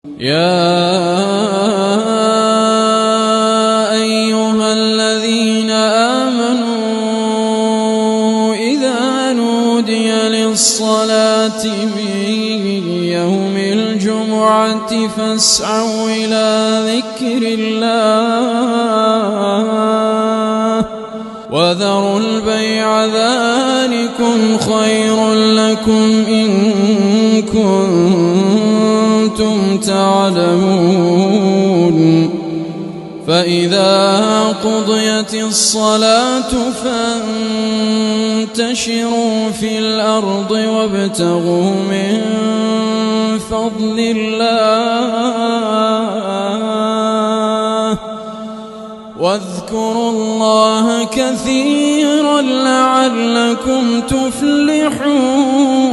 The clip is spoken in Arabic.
يا أيها الذين آمنوا إذا نودي للصلاة من يوم الجمعة فاسعوا إلى ذكر الله وذروا البيع ذلكم خير لكم إن كنتم تعلمون فإذا قضيت الصلاة فانتشروا في الأرض وابتغوا من فضل الله واذكروا الله كثيرا لعلكم تفلحون.